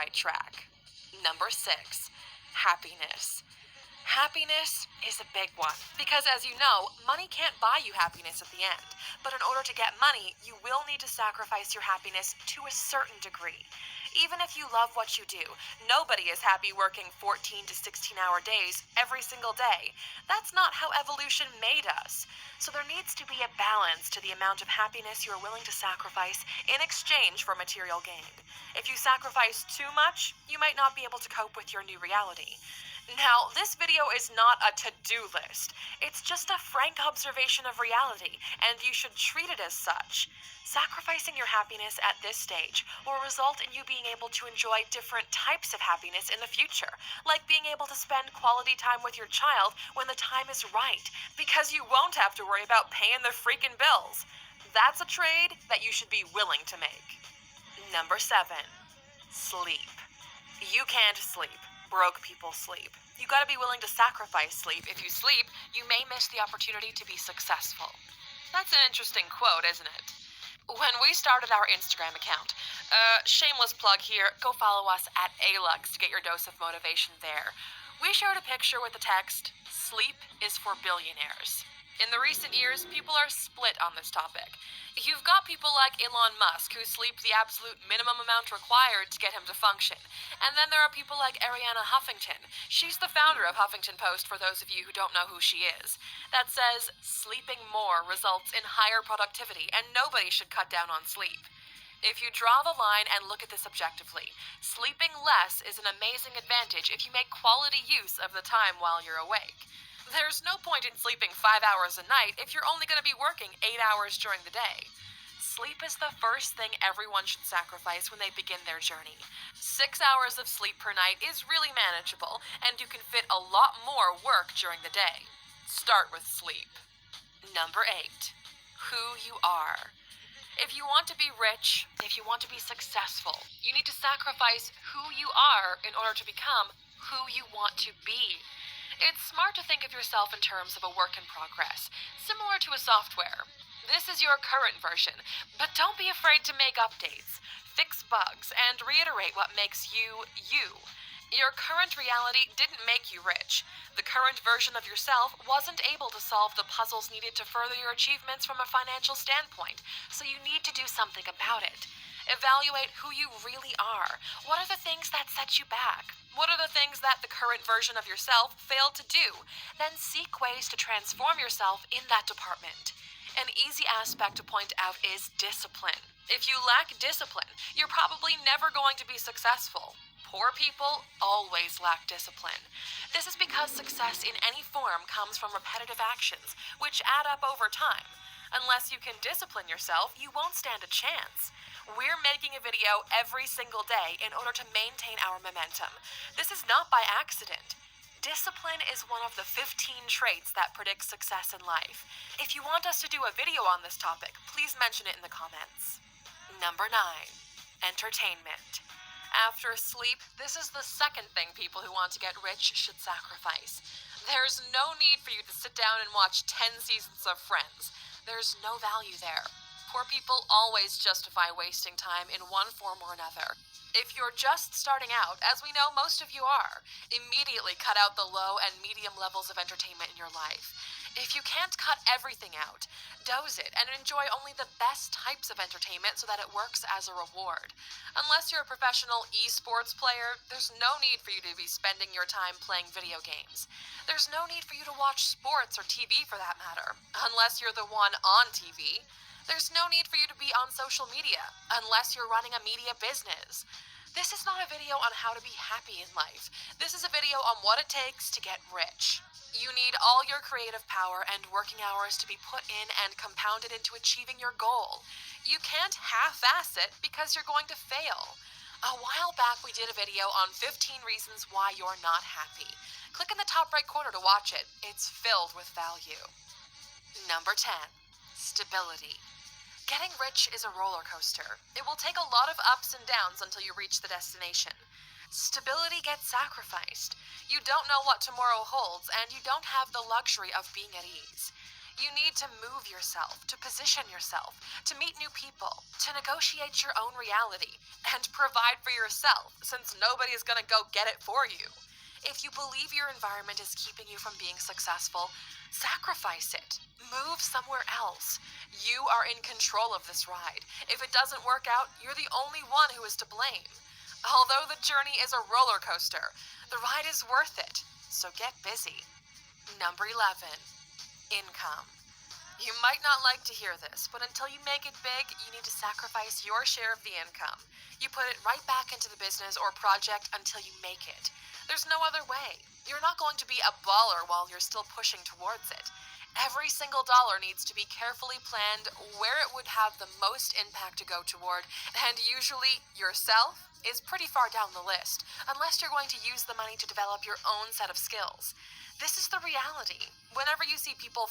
right track. Number 6, happiness. Happiness is a big one because, as you know, money can't buy you happiness at the end. But in order to get money, you will need to sacrifice your happiness to a certain degree. Even if you love what you do, nobody is happy working 14 to 16-hour days every single day. That's not how evolution made us. So there needs to be a balance to the amount of happiness you're willing to sacrifice in exchange for material gain. If you sacrifice too much, you might not be able to cope with your new reality. Now, this video is not a to-do list. It's just a frank observation of reality, and you should treat it as such. Sacrificing your happiness at this stage will result in you being able to enjoy different types of happiness in the future, like being able to spend quality time with your child when the time is right, because you won't have to worry about paying the freaking bills. That's a trade that you should be willing to make. Number 7, sleep. You can't sleep. Broke people sleep. You gotta be willing to sacrifice sleep. If you sleep, you may miss the opportunity to be successful. That's an interesting quote, isn't it? When we started our Instagram account, shameless plug here, go follow us at ALUX to get your dose of motivation there. We shared a picture with the text, "Sleep is for billionaires." In the recent years, people are split on this topic. You've got people like Elon Musk who sleep the absolute minimum amount required to get him to function. And then there are people like Arianna Huffington. She's the founder of Huffington Post, for those of you who don't know who she is. That says sleeping more results in higher productivity and nobody should cut down on sleep. If you draw the line and look at this objectively, sleeping less is an amazing advantage if you make quality use of the time while you're awake. There's no point in sleeping 5 hours a night if you're only going to be working 8 hours during the day. Sleep is the first thing everyone should sacrifice when they begin their journey. 6 hours of sleep per night is really manageable, and you can fit a lot more work during the day. Start with sleep. Number 8, who you are. If you want to be rich, if you want to be successful, you need to sacrifice who you are in order to become who you want to be. It's smart to think of yourself in terms of a work in progress, similar to a software. This is your current version, but don't be afraid to make updates, fix bugs, and reiterate what makes you, you. Your current reality didn't make you rich. The current version of yourself wasn't able to solve the puzzles needed to further your achievements from a financial standpoint, so you need to do something about it. Evaluate who you really are. What are the things that set you back? What are the things that the current version of yourself failed to do? Then seek ways to transform yourself in that department. An easy aspect to point out is discipline. If you lack discipline, you're probably never going to be successful. Poor people always lack discipline. This is because success in any form comes from repetitive actions, which add up over time. Unless you can discipline yourself, you won't stand a chance. We're making a video every single day in order to maintain our momentum. This is not by accident. Discipline is one of the 15 traits that predict success in life. If you want us to do a video on this topic, please mention it in the comments. Number 9, entertainment. After sleep, this is the second thing people who want to get rich should sacrifice. There's no need for you to sit down and watch 10 seasons of Friends. There's no value there. Poor people always justify wasting time in one form or another. If you're just starting out, as we know most of you are, immediately cut out the low and medium levels of entertainment in your life. If you can't cut everything out, dose it and enjoy only the best types of entertainment so that it works as a reward. Unless you're a professional esports player, there's no need for you to be spending your time playing video games. There's no need for you to watch sports or TV for that matter, unless you're the one on TV. There's no need for you to be on social media, unless you're running a media business. This is not a video on how to be happy in life. This is a video on what it takes to get rich. You need all your creative power and working hours to be put in and compounded into achieving your goal. You can't half-ass it because you're going to fail. A while back we did a video on 15 reasons why you're not happy. Click in the top right corner to watch it. It's filled with value. Number 10, stability. Getting rich is a roller coaster. It will take a lot of ups and downs until you reach the destination. Stability gets sacrificed. You don't know what tomorrow holds, and you don't have the luxury of being at ease. You need to move yourself, to position yourself, to meet new people, to negotiate your own reality, and provide for yourself, since nobody is going to go get it for you. If you believe your environment is keeping you from being successful, sacrifice it. Move somewhere else. You are in control of this ride. If it doesn't work out, you're the only one who is to blame. Although the journey is a roller coaster, the ride is worth it. So get busy. Number 11, income. You might not like to hear this, but until you make it big, you need to sacrifice your share of the income. You put it right back into the business or project until you make it. There's no other way. You're not going to be a baller while you're still pushing towards it. Every single dollar needs to be carefully planned where it would have the most impact to go toward, and usually yourself is pretty far down the list, unless you're going to use the money to develop your own set of skills. This is the reality. Whenever you see people